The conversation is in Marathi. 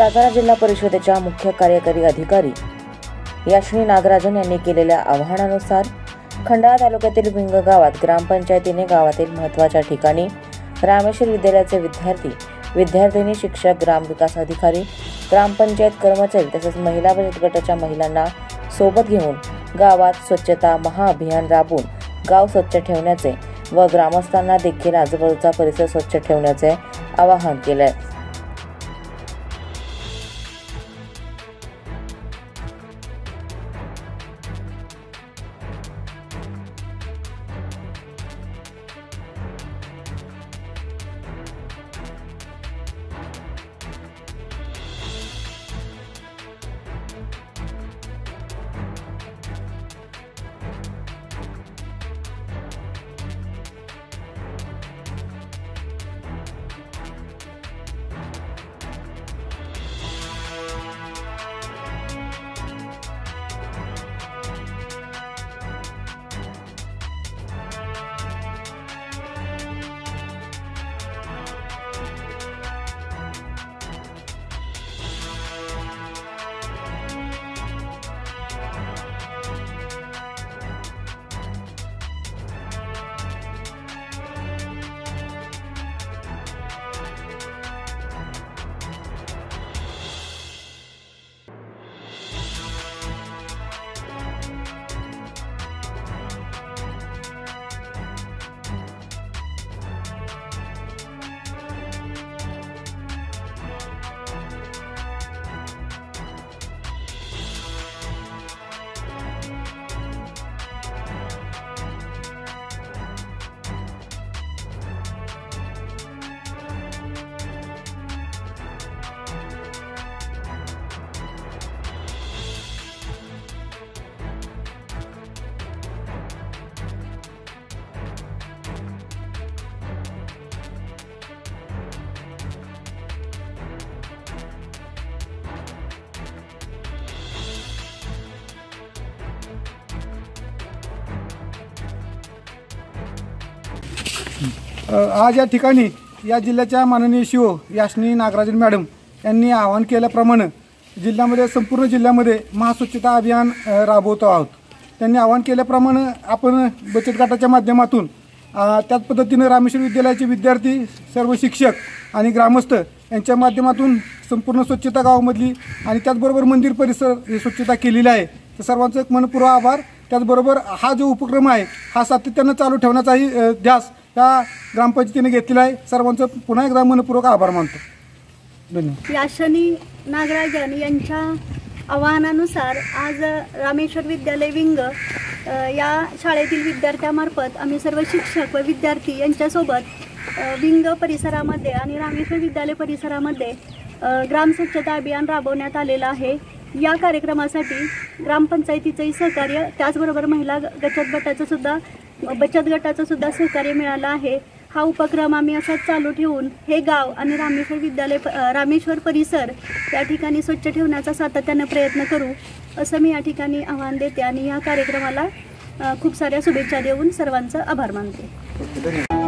सातारा जिल्हा परिषदेच्या मुख्य कार्यकारी अधिकारी याश्नी नागराजन यांनी केलेल्या आवाहनानुसार खंडाळा तालुक्यातील विंग गावात ग्रामपंचायतीने गावातील महत्त्वाच्या ठिकाणी रामेश्वर विद्यालयाचे विद्यार्थिनी, शिक्षक, ग्रामविकास अधिकारी, ग्रामपंचायत कर्मचारी तसेच महिला बचत गटाच्या महिलांना सोबत घेऊन गावात स्वच्छता महाअभियान राबवून गाव स्वच्छ ठेवण्याचे व ग्रामस्थांना देखील आजूबाजूचा परिसर स्वच्छ ठेवण्याचे आवाहन केले आहे। आज या ठिकाणी या जिल्ह्याच्या माननीय शिओ याश्नी नागराजन मॅडम यांनी आवाहन केल्याप्रमाणे जिल्ह्यामध्ये संपूर्ण जिल्ह्यामध्ये महास्वच्छता अभियान राबवतो आहोत। त्यांनी आवाहन केल्याप्रमाणे आपण बचत गटाच्या माध्यमातून त्याच पद्धतीने रामेश्वर विद्यालयाचे विद्यार्थी, सर्व शिक्षक आणि ग्रामस्थ यांच्या माध्यमातून संपूर्ण स्वच्छता गावामधली आणि त्याचबरोबर मंदिर परिसर ही स्वच्छता केलेली आहे। तर सर्वांचं एक मनपूर्वक आभार। त्याचबरोबर हा जो उपक्रम आहे हा सातत्याने चालू ठेवण्याचाही ध्यास या ग्रामपंचायतीने घेतलेला आहे। सर्वांचं पुन्हा एकदा मनपूर्वक आभार मानतो। धन्यवाद। याश्नी नागराजन यांच्या आवाहनानुसार आज रामेश्वर विद्यालय विंग या शाळेतील विद्यार्थ्यांमार्फत आम्ही सर्व शिक्षक व विद्यार्थी यांच्यासोबत विंग परिसरामध्ये आणि रामेश्वर विद्यालय परिसरामध्ये ग्राम स्वच्छता अभियान राबवण्यात आलेलं आहे। या कार्यक्रमासाठी ग्रामपंचायतीचंही सहकार्य, त्याचबरोबर महिला बचत गटाचं सुद्धा सहकार्य मिळालं आहे। हा उपक्रम आम्ही असाच चालू ठेवून हे गाव आणि रामेश्वर परिसर या ठिकाणी स्वच्छ ठेवण्याचा सातत्याने प्रयत्न करू असं मी या ठिकाणी आवाहन देते आणि या कार्यक्रमाला खूप साऱ्या शुभेच्छा देऊन सर्वांचं आभार मानते।